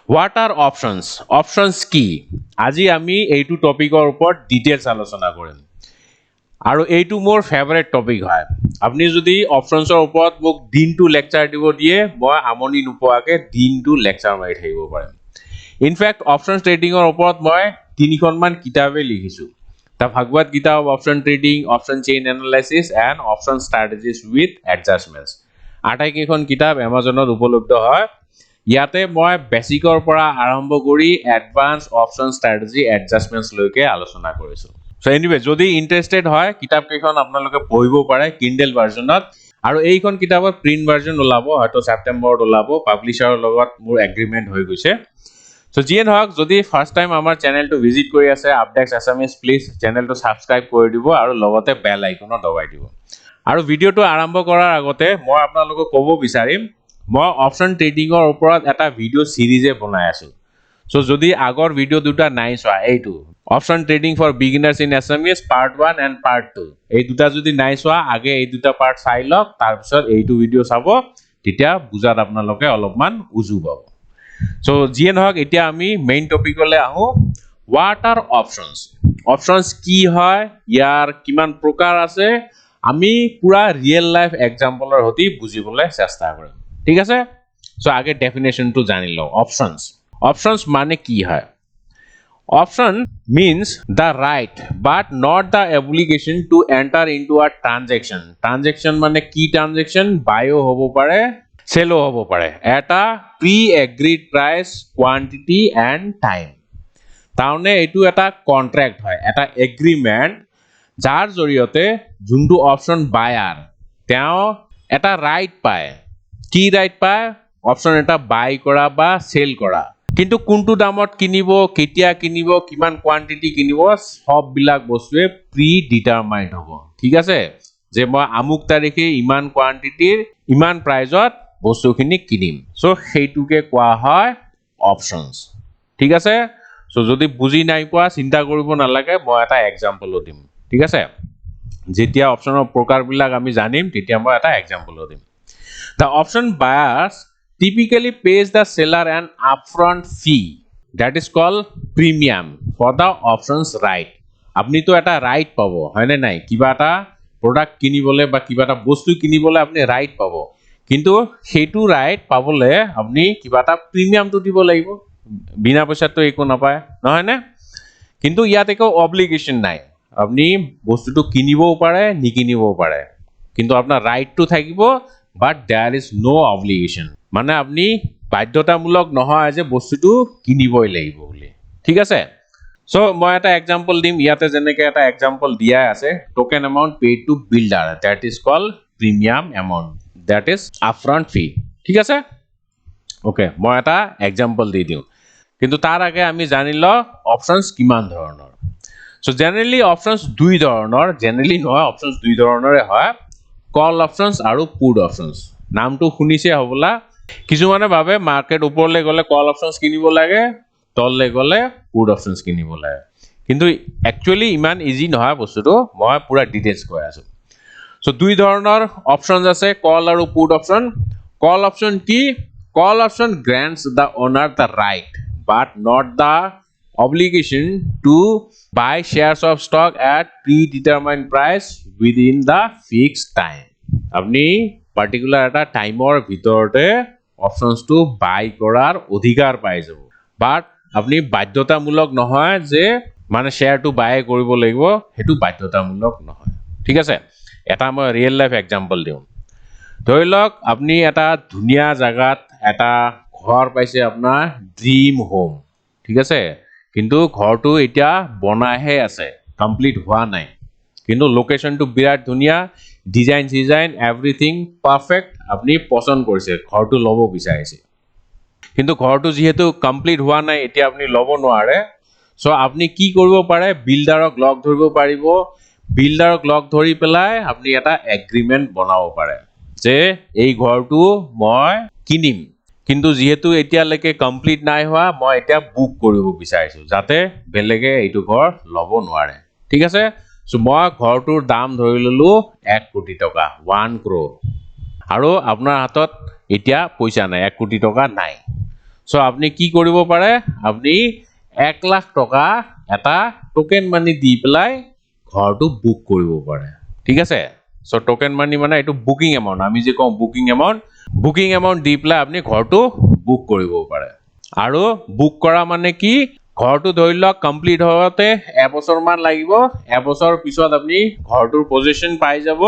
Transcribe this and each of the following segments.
What are options? Options কি? আজি আমি এইটো টপিকৰ ওপৰত ডিটেইলছ আলোচনা কৰিম। আৰু এইটো মোৰ ফেভাৰিট টপিক হয়। আপুনি যদি অপশনছৰ ওপৰত মোক দিনটো লেকচাৰ দিব দিয়ে, মই আমনি নোপোৱাকে দিনটো লেকচাৰ মাৰি থাকিব পাৰিম। ইনফেক্ট অপশন ট্ৰেডিঙৰ ওপৰত মই 3খনমান কিতাপে লিখিছোঁ। The Bhagavad Gita of option trading, option chain analysis and option strategies with adjustments. আটাইকেইখন কিতাপ এমাজনত উপলব্ধ হয়। ইয়াতে মই বেসিকৰ পৰা আৰম্ভ কৰি এডভান্স অপশন স্ট্ৰেটেজি এডজাষ্টমেন্টছ লৈকে আলোচনা কৰিছো। সো এনিৱে যদি ইন্টাৰেস্টেড হয় কিতাপ কেইখন আপোনালোকে পঢ়িব পাৰে কিন্ডেল ভাৰ্জনত আৰু এইখন কিতাপৰ প্ৰিন্ট ভাৰ্জন ওলাব হয়তো সেপ্টেম্বৰত ওলাব পাবলিশাৰৰ লগত মোৰ এগ্ৰিমেন্ট হৈ গৈছে। সো যিয়ে নহওক যদি ফাৰ্স্ট টাইম আমাৰ চেনেলটো ভিজিট কৰি আছে আপডেটস আসামিজ প্লিজ চেনেলটো সাবস্ক্ৰাইব কৰি দিব আৰু লগতে বেল আইকনো দবাই দিব। আৰু ভিডিওটো আৰম্ভ কৰাৰ আগতে মই আপোনালোকক ক'ব বিচাৰিম মই অপশন ট্ৰেডিঙৰ ওপৰত এটা ভিডিও সিৰিজে বনাই আছো। সো যদি আগৰ ভিডিও দুটা নাই চোৱা এইটো option trading for beginners in Assamese part 1 and part 2 এই দুটা যদি নাই চোৱা আগে এই দুটা পাৰ্ট চাই লওক তাৰ পিছত এইটো ভিডিও চাব তেতিয়া বুজাত আপোনালোকে অলপমান উজু পাব। সো যিয়ে নহওক এতিয়া আমি মেইন টপিকলৈ আহো হোৱাট আৰ অপশনস অপশনস কি হয় ইয়াৰ কিমান প্ৰকাৰ আছে আমি পুৰা ৰিয়েল লাইফ এক্সাম্পলৰ সৈতে বুজিবলৈ চেষ্টা কৰিম। ঠিক আছে সো আগে ডেফিনেশনটো জানি লও অপশনস মানে কি হয় option means the right but not the obligation to enter into a transaction মানে কি ট্রানজাকশন বাইও হ'ব পাৰে সেলও হ'ব পাৰে এটা pre agreed price quantity and time তাওনে এটো এটা কন্ট্ৰাক্ট হয় এটা এগ্ৰিমেন্ট যাৰ জৰিয়তে যোনটো অপশন বায়াৰ তেওঁ এটা ৰাইট পায় কি ৰাইট পায় অপশন এটা বাই কৰা বা সেল কৰা কিন্তু কোনটো দামত কিনিব কেতিয়া কিনিব কিমান কোয়ান্টিটি কিনিব সব বিলাক বস্তুৱে প্ৰি ডিটাৰমাইন্ড হ'ব। ঠিক আছে যে মই আমুক তাৰিখে ইমান কোয়ান্টিটিৰ ইমান প্ৰাইজত বস্তুখিনি কিনিম সো সেইটোকে কোৱা হয় অপশনস। ঠিক আছে সো যদি বুজি নাই পোৱা চিন্তা কৰিব নালাগে মই এটা এক্সাম্পল দিম। ঠিক আছে যেতিয়া অপশনৰ প্ৰকাৰবিলাক আমি জানিম তেতিয়া মই এটা এক্সাম্পল দিম। The option buyers typically pays the seller an upfront fee that is called premium for the options right. আপনি তো এটা রাইট পাব হয়নে নাই কিবা এটা প্রোডাক্ট কিনিবলে বা কিবা এটা বস্তু কিনিবলে আপনি রাইট পাব কিন্তু হেতু রাইট পাবলে আপনি কিবা এটা প্রিমিয়ামটো দিব লাগিব বিনা পয়সা তো একো নাপায় নহয় না কিন্তু ইয়াত একো অব্লিগেশন নাই আপনি বস্তুটো কিনিবও পাৰে নিকিনিবও পাৰে কিন্তু আপোনাৰ রাইটটো থাকিব but there is no obligation মানে আপনি বাধ্যতামূলক নহয় যে বস্তুটো কিনিবই লাগিব বলি। ঠিক আছে সো মই এটা এক্সাম্পল দিম ইয়াতে যেনেকৈ এটা এক্সাম্পল দিয়া আছে token amount paid to builder that is called premium amount that is upfront fee। ঠিক আছে ওকে মই এটা এক্সাম্পল দি দিও কিন্তু তাৰ আগে আমি জানিল অপশনস কিমান ধৰণৰ। সো জেনাৰেলি অপশনস দুই ধৰণৰ জেনাৰেলি নহয় অপশনস দুই ধৰণৰে হয় কল অপশনস আৰু পুট অপশনস নামটো শুনিছে হবলা কিছুমানে ভাবে মাৰ্কেট উপৰলে গলে কল অপশনস কিনিব লাগে তললে গলে পুট অপশনস কিনিব লাগে কিন্তু একচুয়ালি ইমান ইজি নহয় বস্তুটো মই পুৰা ডিটেইলছ কৈ আছো। সো দুই ধৰণৰ অপশনস আছে কল আৰু পুট অপশন কল অপশন কি কল option গ্ৰান্টস the owner the right but not the obligation to buy shares of stock at predetermined price within the fixed time আপনি পার্টিকুলার একটা টাইমৰ ভিতৰতে অপশনসটো বাই কৰাৰ অধিকাৰ পাই যাব বাট আপনি বাধ্যতামূলক নহয় যে মানে শেয়াৰটো বাই কৰিব লাগিব হেতু বাধ্যতামূলক নহয়। ঠিক আছে এটা মই ৰিয়েল লাইফ এক্সাম্পল দিম ধৰি লওক আপনি এটা ধুনিয়া জায়গাত এটা ঘৰ পাইছে আপোনাৰ ড্ৰিম হোম। ঠিক আছে কিন্তু ঘৰটো এতিয়া বনাইহে আছে কমপ্লিট হোৱা নাই কিন্তু লোকেশনটো বিৰাট ধুনিয়া ডিজাইন এভৰিথিং পাৰফেক্ট আপনি পছন্দ কৰিছে ঘৰটো লব বিচাৰিছে কিন্তু ঘৰটো যেহেতু কমপ্লিট হোৱা নাই এতিয়া আপনি লব নোৱাৰে সো আপনি কি কৰিব পাৰে বিল্ডাৰক লগ ধৰিব পাৰিব বিল্ডাৰক লগ ধৰি পেলাই আপনি এটা এগ্ৰিমেন্ট বনাব পাৰে যে এই ঘৰটো মই কিনিম কিন্তু যেহেতু এতিয়ালৈকে কমপ্লিট নাই হোৱা মই এতিয়া বুক কৰিব বিচাৰিছো যাতে বেলেগে এইটো ঘৰ লব নোৱাৰে। ঠিক আছে সো মই ঘৰটোৰ দাম ধৰি ললো 1 কোটি টকা 1 crore আৰু আপোনাৰ হাতত এতিয়া পইচা নাই 1 কোটি টকা নাই সো আপনি কি কৰিব পাৰে আপনি 1 লাখ টকা এটা টোকেন মানি দি পেলাই ঘৰটো বুক কৰিব পাৰে ঠিক আছে সো টোকেন মানি মানে এটো বুকিং এমাউন্ট আমি যে কম বুকিং এমাউন্ট দি পেলাই আপনি ঘৰটো বুক কৰিব পাৰে আৰু বুক কৰা মানে কি ঘৰটো ধৰি লওক কমপ্লিট হোৱাতে এবছৰ মান লাগিব এবছৰ পিছত আপনি ঘৰটোৰ পজিশন পাই যাব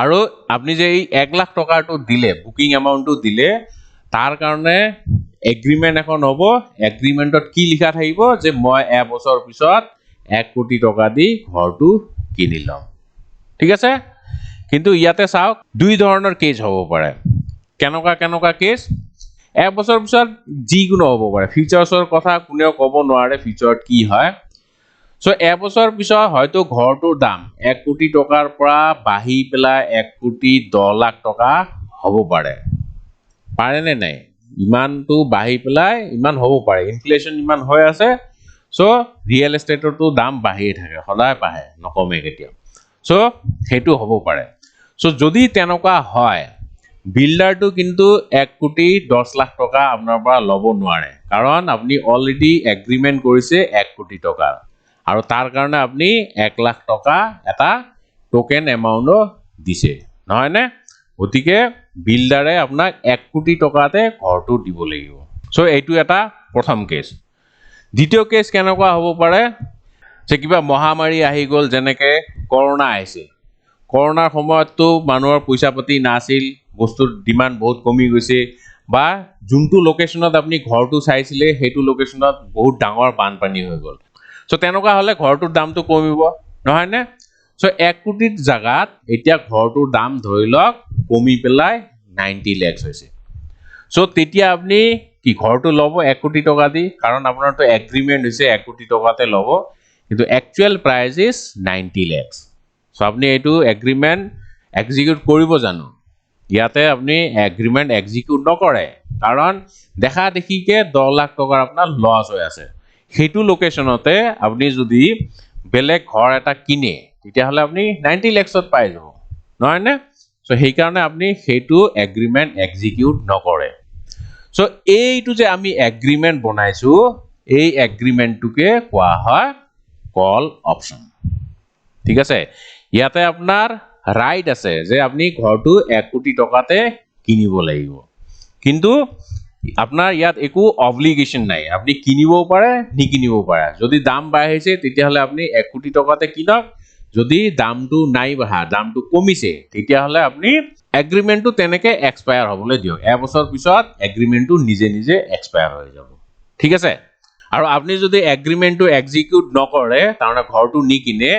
আৰু আপনি যে এই 1 লাখ টকাটো দিলে বুকিং এমাউন্টটো দিলে তাৰ কাৰণে এগ্ৰিমেন্ট এখন হ'ব এগ্ৰিমেন্টত কি লিখা থাকিব যে মই এবছৰ পিছত 1 কোটি টকা দি ঘৰটো কিনিলাম ঠিক আছে কিন্তু ইয়াতে চাওক দুই ধৰণৰ কেস হ'ব পাৰে কেনকা কেস এবছৰ পিছত যিকোনো হ'ব পাৰে ফিউচাৰছৰ কথা কোনেও ক'ব নোৱাৰে ফিউচাৰত কি হয় সো এবছৰ পিছত হয়তো ঘৰটোৰ দাম 1 কোটি টকাৰ পৰা বাঢ়ি পেলাই 1 কোটি 10 লাখ টকা হ'ব পাৰে নে নাই ইমানটো বাঢ়ি পেলাই ইমান হ'ব পাৰে ইনফ্লেশন ইমান হৈ আছে সো ৰিয়েল এষ্টেটৰটো দাম বাঢ়িয়ে থাকে সদায় বাঢ়ে নকমে কেতিয়া সো হেতু হ'ব পাৰে সো যদি তেনেকুৱা হয় বিল্ডাৰটো কিন্তু 1 কোটি 10 লাখ টকা আপোনাৰ পৰা ল'ব নোৱাৰে কাৰণ আপুনি অলৰেডি এগ্ৰিমেন্ট কৰিছে 1 কোটি টকা আৰু তাৰ কাৰণে আপুনি 1 লাখ টকা এটা টোকেন এমাউন্ট দিছে নহয় নে গতিকে বিল্ডাৰে আপোনাক 1 কোটি টকাতে ঘৰটো দিব লাগিব সো এইটো এটা প্ৰথম কেস দ্বিতীয় কেস কেনেকুৱা হ'ব পাৰে যে কিবা মহামাৰী আহি গ'ল যেনেকে কৰোনা আহিছে কৰোনাৰ সময়ততো মানুহৰ পইচা পাতি নাছিল বস্তুৰ ডিমান্ড বহুত কমি গৈছে বা যোনটো লোকেশনত আপুনি ঘৰটো চাইছিলে হেতু লোকেশনত বহুত ডাঙৰ বানপানী হৈ গ'ল সো তেনেকুৱা হলে ঘৰটোৰ দামটো কমিব নহয় নে সো 1 কোটিৰ জাগাত এতিয়া ঘৰটোৰ দাম ধৰি লওক কমি পেলাই 90 লাখ হৈছে সো তেতিয়া আপনি কি ঘৰটো লব 1 কোটি টকা দি কাৰণ আপোনাৰটো এগ্ৰিমেন্ট হৈছে 1 কোটি টকাতে লব কিন্তু actual price is 90 lakh so আপনি এটো এগ্ৰিমেন্ট এক্সিকিউট কৰিব জানো ইয়াতে আপনি এগ্ৰিমেন্ট এক্সিকিউট নকৰে কাৰণ দেখা দেখিকে 10 লাখ টকাৰ আপোনাৰ লস হৈ আছে হেতু লোকেশনতে আপনি যদি বেলেগ ঘৰ এটা কিনে তেতিয়া হলে আপনি 90 লাখত পাই যাব নহয় নে সো সেই কাৰণে আপনি হেতু এগ্ৰিমেন্ট এক্সিকিউট নকৰে সো এইটো যে আমি এগ্ৰিমেন্ট বনাইছো এই এগ্ৰিমেন্টটোকে কোৱা হয় কল অপশন ঠিক আছে ইয়াতে আপোনাৰ ৰাইট আছে যে আপনি ঘৰটো 1 কোটি টকাতে কিনিব লাগিব কিন্তু আপনাৰ ইয়াত একো অব্লিগেশন নাই আপনি কিনিবও পাৰে নিকিনিবও পাৰে যদি দাম বাঢ়িছে তেতিয়া হলে আপনি 1 কোটি টকাতে কিনক যদি দামটো নাই বাঢ়া দামটো কমিছে তেতিয়া হলে আপনি এগ্ৰিমেন্টটো তেনেকে এক্সপায়াৰ হ'বলৈ দিয়ক এবছৰ পিছত এগ্ৰিমেন্টটো নিজে নিজে এক্সপায়াৰ হৈ যাব ঠিক আছে আৰু আপনি যদি এগ্ৰিমেন্টটো এক্সিকিউট নকৰে তাৰমানে ঘৰটো নিকিনে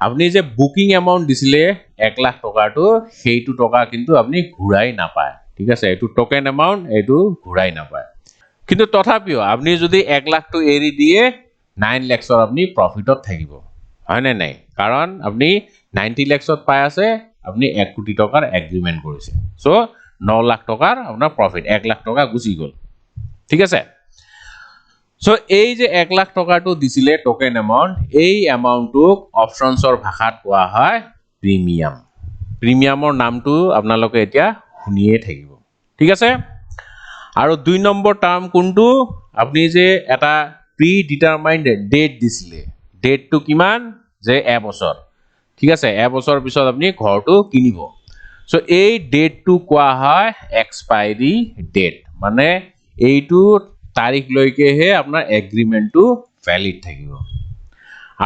আপনি যে বুকিং এমাউন্ট দিছিলে 1 লাখ টকাটো সেইটো টকা কিন্তু আপনি ঘুৰাই নাপায় ঠিক আছে এটো টোকেন এমাউন্ট এটো ঘুৰাই নাপায় কিন্তু তথাপিও আপনি যদি 1 লাখটো এৰি দিয়ে 9 লাখৰ আপনি প্ৰফিটত থাকিব হয় নে নাই কাৰণ আপনি 90 লাখত পাই আছে আপনি 1 কোটি টকাৰ এগ্ৰিমেন্ট কৰিছে সো 9 লাখ টকাৰ আপোনাৰ প্ৰফিট 1 লাখ টকা গুচি গল ঠিক আছে সো এই যে 1 লাখ টকাটো দিছিলে টোকেন এমাউন্ট এই এমাউন্টক অপশনছৰ ভাষাত কোৱা হয় প্ৰিমিয়ামৰ নামটো আপোনালোকে এতিয়া শুনিয়ে থাকিব ঠিক আছে আৰু 2 নম্বৰ টাৰ্ম কোনটো আপনি যে এটা প্ৰিডিটাৰমাইন্ড ডেট দিছিলে ডেটটো কিমান যে এবছৰ ঠিক আছে এবছৰ পিছত আপনি ঘৰটো কিনিব সো এই ডেটটো কোৱা হয় এক্সপায়াৰি ডেট মানে এইটো তাৰিখ লৈকে হে আপোনাৰ এগ্ৰিমেন্টটো ভ্যালিড থাকিব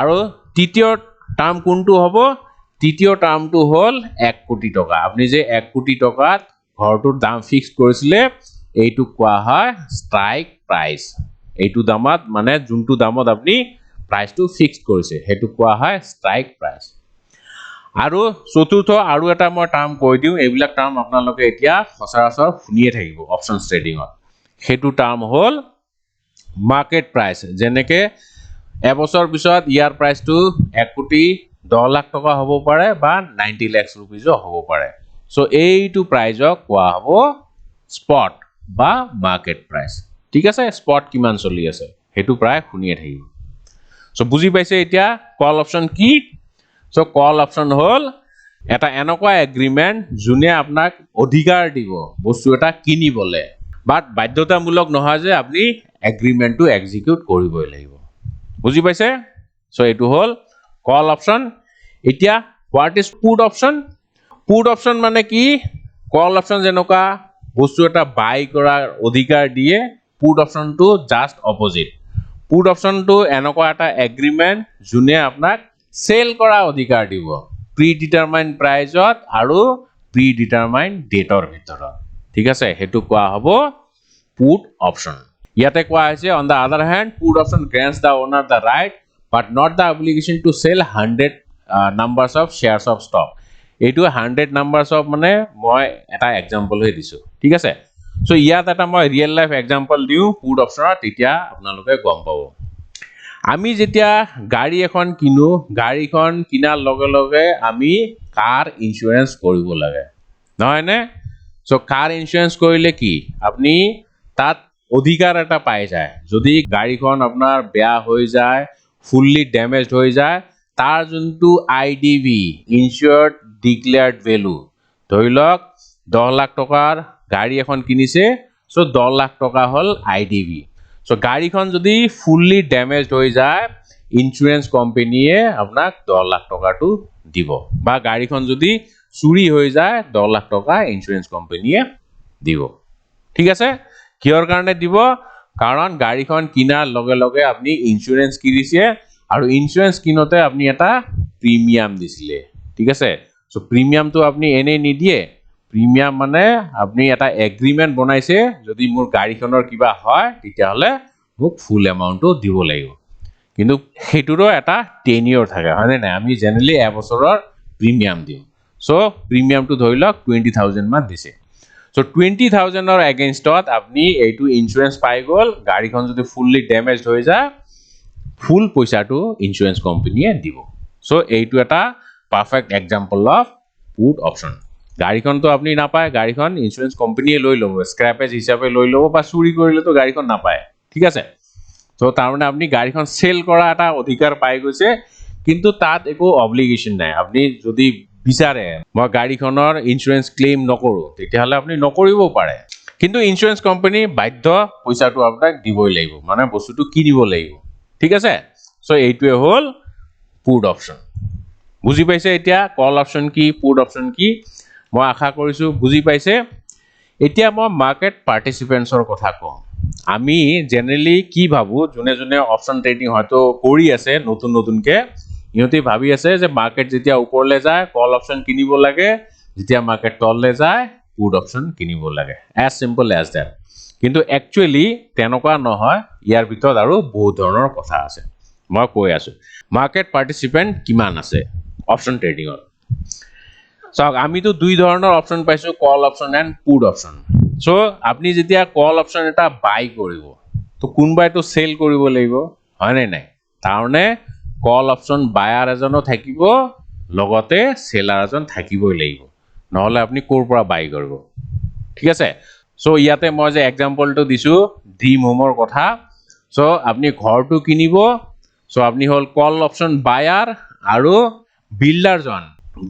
আৰু তৃতীয় টাৰ্ম কোনটো হ'ব তৃতীয় টাৰ্মটো হল 1 কোটি টকা আপনি যে 1 কোটি টকাত ঘৰটোৰ দাম ফিক্স কৰিছিলে এইটো কোৱা হয় স্ট্ৰাইক প্ৰাইস এইটো দামত মানে যোনটো দামত আপনি প্ৰাইসটো ফিক্স কৰিছে হেতু কোৱা হয় স্ট্ৰাইক প্ৰাইস আৰু চতুৰ্থ আৰু এটা মই টাৰ্ম কৈ দিও এইবিলাক টাৰ্ম আপোনালোকে এতিয়া সচৰাচৰ শুনিয়ে থাকিব অপশনছ ট্ৰেডিংত হেতু টাৰ্ম হল মাৰ্কেট প্ৰাইস যেনেকে এবছৰ পিছত ইয়াৰ প্ৰাইসটো 1 কোটি 10 লাখ টকা হ'ব পাৰে বা 90 লাখ रुपीज হ'ব পাৰে সো এইটো প্ৰাইসক কোৱা হ'ব স্পট বা মাৰ্কেট প্ৰাইস ঠিক আছে স্পট কিমান চলি আছে হেতু প্ৰায় শুনিয়ে থাকিব সো বুজি পাইছে এতিয়া কল অপশন কি সো কল অপশন হল এটা এনেকুৱা এগ্ৰিমেন্ট যোনে আপোনাক অধিকাৰ দিব বস্তু এটা কিনিবলে বাট বাধ্যতামূলক নহয় যে আপনি এগ্ৰিমেন্টটো এক্সিকিউট কৰিবই লাগিব বুজি পাইছে সো এটো হল কল অপশন এতিয়া what is put option put option মানে কি কল অপশন যেনকা বস্তু এটা বাই কৰাৰ অধিকাৰ দিয়ে পুট অপশনটো জাস্ট অপোজিট পুট অপশনটো এনেকুৱা এটা এগ্ৰিমেন্ট জুনে আপোনাক সেল কৰা অধিকাৰ দিব predetermined প্ৰাইজত আৰু predetermined ডেটৰ ভিতৰত ঠিক আছে হেতু কোৱা হ'ব put option ইয়াতে কোৱা হৈছে on the other hand put option grants the owner the right but not the obligation to sell 100 numbers of shares of stock এইটো 100 numbers of মানে মই এটা एग्जांपल হৈ দিছো ঠিক আছে সো ইয়াত এটা মই ৰিয়েল লাইফ एग्जांपल দিউ put option তেতিয়া আপোনালোকে গম পাব আমি যেতিয়া গাড়ী এখন কিনো গাড়ীখন কিনাৰ লগে লগে আমি কাৰ ইন্সুৰেন্স কৰিব লাগে নহয় নে সো কাৰ ইন্সুৰেন্স কৰিলে কি আপনি তাত অধিকাৰ এটা পাই যায় যদি গাড়ীখন আপোনাৰ বেয়া হৈ যায় ফুললি ড্যামেজড হৈ যায় তাৰ যোনটো আইডিভি ইনসিওৰ্ড ডিক্লেয়াৰ্ড ভ্যালু ধৰি লওক 10 লাখ টকাৰ গাড়ী এখন কিনিছে সো 10 লাখ টকা হল আইডিভি সো গাড়ীখন যদি ফুললি ড্যামেজড হৈ যায় ইন্সুরেন্স কোম্পানীয়ে আপোনাক 10 লাখ টকাটো দিব বা গাড়ীখন যদি চুৰি হৈ যায় 10 লাখ টকা ইন্সুৰেন্স কোম্পানীয়ে দিব ঠিক আছে কিহৰ কাৰণে দিব কাৰণ গাড়ীখন কিনাৰ লগে লগে আপনি ইন্সুৰেন্স কিনিছে আৰু ইন্সুৰেন্স কিনতে আপনি এটা প্ৰিমিয়াম দিছিলে ঠিক আছে সো প্ৰিমিয়ামটো আপনি এনে নিদিয়ে প্ৰিমিয়াম মানে আপনি এটা এগ্ৰিমেন্ট বনাইছে যদি মোৰ গাড়ীখনৰ কিবা হয় তেতিয়া হলে মোক ফুল এমাউন্টটো দিব লাগিব কিন্তু হেতুৰো এটা টেনিয়ৰ থাকে হয় না আমি জেনাৰেলি এবছৰৰ প্ৰিমিয়াম দিম সো প্ৰিমিয়ামটো ধৰি লওক 20000 মান দিছে সো 20000 ৰ এগেইনষ্টত আপনি এইটো ইন্সুরেন্স পাই গল গাড়ীখন যদি ফুললি ড্যামেজড হৈ যায় ফুল পইচাটো ইন্সুরেন্স কোম্পানীয়ে দিব সো এইটো এটা perfect example off put option গাড়ীখন তো আপনি নাপায় গাড়ীখন ইন্সুরেন্স কোম্পানীয়ে লৈ লব স্ক্র্যাপেজ হিচাপে লৈ লব বা চুৰি কৰিলে তো গাড়ীখন নাপায় ঠিক আছে তো তাৰ মানে আপনি গাড়ীখন সেল কৰা এটা অধিকাৰ পাই গৈছে কিন্তু তাত একো অব্লিগেশন নাই আপনি যদি বিচাৰে মই গাড়ীখনৰ ইন্সুৰেন্স ক্লেম নকৰো তেতিয়া হলে আপনি নকৰিব পাৰে কিন্তু ইন্সুরেন্স কোম্পানী বাধ্য পইচাটো আপোনাক দিবই লাগিব মানে বস্তুটো কিনিব লাগিব ঠিক আছে সো এইটোৱে হল পুট অপশন বুজি পাইছে এতিয়া কল অপশন কি পুট অপশন কি মই আশা কৰিছো বুজি পাইছে এতিয়া মই মাৰ্কেট পাৰ্টিসিপেন্টসৰ কথা কম আমি জেনাৰেলি কি ভাবো জুনে জুনে অপশন ট্ৰেডিং হয়তো কৰি আছে নতুন নতুনকে ইহতি ভাবি আছে যে মাৰ্কেট যেতিয়া ওপৰলে যায় কল অপশন কিনিব লাগে যেতিয়া মার্কেট তললে যায় পুট অপশন কিনিব লাগে as simple as that কিন্তু একচুয়ালি তেনেকুৱা নহয় ইয়াৰ ভিতৰত আৰু বহুত ধৰণৰ কথা আছে মই কৈ আছো মাৰ্কেট পাৰ্টিসিপেন্ট কিমান আছে অপশন ট্ৰেডিংৰ সো আমি তো দুই ধৰণৰ অপশন পাইছো call option and put option so আপনি যেতিয়া কল অপশন এটা বাই কৰিব তো কোনবাই তো সেল কৰিব লাগিব হয় নাই তাৰনে কল অপশন বায়াৰ এজনো থাকিব লগতে সেলাৰ এজন থাকিবই লাগিব নহলে আপনি কোৰ পৰা বাই কৰিব ঠিক আছে সো ইয়াতে মই যে एग्जांपलটো দিছো ড্ৰিম হোমৰ কথা সো আপনি ঘৰটো কিনিব সো আপনি হল কল অপশন বায়াৰ আৰু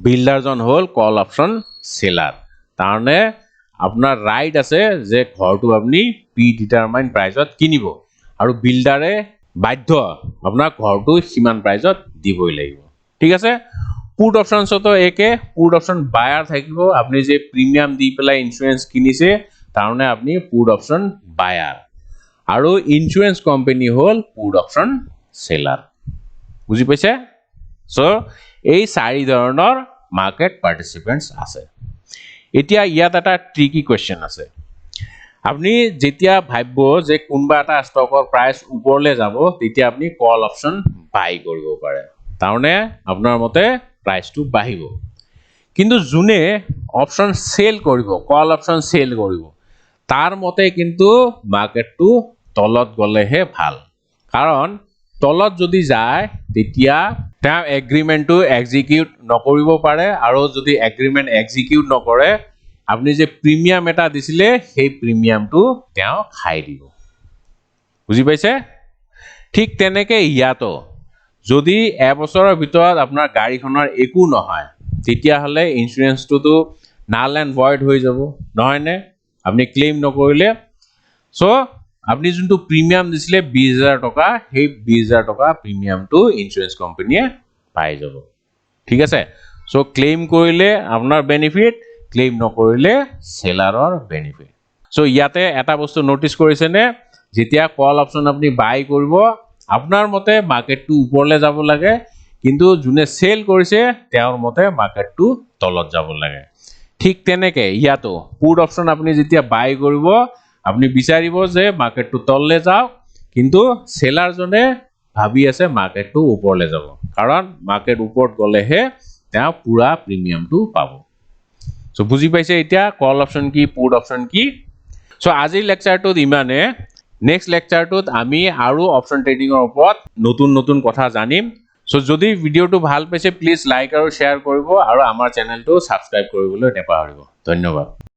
বিল্ডাৰজন হল কল অপশন সেলাৰ তাৰনে আপোনাৰ ৰাইট আছে যে ঘৰটো আপনি প্ৰিডিটাৰমাইন্ড প্ৰাইজত কিনিব আৰু বিল্ডাৰে বাধ্য আপোনাৰ ঘৰটো সিমান প্ৰাইজত দিবই লাগিব ঠিক আছে পুট অপশনসতো একে পুট অপশন বায়াৰ থাকিব আপনি যে প্ৰিমিয়াম দি পেলাই ইন্সুৰেন্স কিনিছে তাৰনে আপনি পুট অপশন বায়াৰ আৰু ইন্সুৰেন্স কোম্পানী হল পুট অপশন সেলাৰ বুজি পাইছে সো এই চাৰি ধৰণৰ মাৰ্কেট পাৰ্টিসিপেন্টস আছে এতিয়া ইয়াত এটা ট্ৰিকি কোৱেশ্চন আছে আপনি যেতিয়া ভাবিব যে কোনবা এটা ষ্টকৰ প্ৰাইস ওপৰলে যাব তেতিয়া আপনি কল অপশন বাই কৰিব পাৰে তাৰনে আপোনাৰ মতে প্ৰাইসটো বাঢ়িব কিন্তু জুনে অপশন সেল কৰিব কল অপশন সেল কৰিব তাৰ মতে কিন্তু মাৰ্কেটটো তলত গলেহে ভাল কাৰণ তলত যদি যায় তেতিয়া তা এগ্ৰিমেন্টটো এক্সিকিউট নকৰিব পাৰে আৰু যদি এগ্ৰিমেন্ট এক্সিকিউট নকৰে আপনি যে প্ৰিমিয়াম এটা দিছিলে সেই প্ৰিমিয়ামটো তেওঁ খাই দিব বুজি পাইছে ঠিক তেনেকে ইয়াতো যদি এবছৰৰ ভিতৰত আপোনাৰ গাড়ীখনৰ একো নহয় তেতিয়া হলে ইন্সুৰেন্সটো নাল এন্ড ভয়েড হৈ যাব নহয় নে আপনি ক্লেম নকৰিলে সো আপনি যোনটো প্রিমিয়াম দিছিলে 20000 টকা সেই 20000 টকা প্রিমিয়ামটো ইন্স্যুরেন্স কোম্পানীয়ে পাই যাব ঠিক আছে সো ক্লেইম কৰিলে আপোনাৰ বেনিফিট ক্লেইম নকৰিলে সেলাৰৰ বেনিফিট সো ইয়াতে এটা বস্তু নোটিস কৰিছে নে যেতিয়া কল অপশন আপনি বাই কৰিব আপোনাৰ মতে মাৰ্কেটটো ওপৰলে যাব লাগে কিন্তু যোনে সেল কৰিছে তেওঁৰ মতে মাৰ্কেটটো তলত যাব লাগে ঠিক তেনেকে ইয়াতো পুট অপশন আপনি যেতিয়া বাই কৰিব আপনি বিচাৰিব যে মাৰ্কেটটো তললে যাওক কিন্তু সেলাৰ জনে ভাবি আছে মাৰ্কেটটো ওপৰলে যাব কাৰণ মাৰ্কেট ওপৰত গলেহে তা পুৰা প্ৰিমিয়ামটো পাব সো বুজি পাইছে এতিয়া কল অপশন কি পুট অপশন কি সো আজিৰ লেকচাৰটোত ইমানে নেক্সট লেকচাৰটোত আমি আৰু অপশন ট্ৰেডিংৰ ওপৰত নতুন নতুন কথা জানিম সো যদি ভিডিওটো ভাল পাইছে প্লিজ লাইক আৰু শেয়াৰ কৰিব আৰু আমাৰ চেনেলটো সাবস্ক্ৰাইব কৰিবলৈ নেপাহৰিব ধন্যবাদ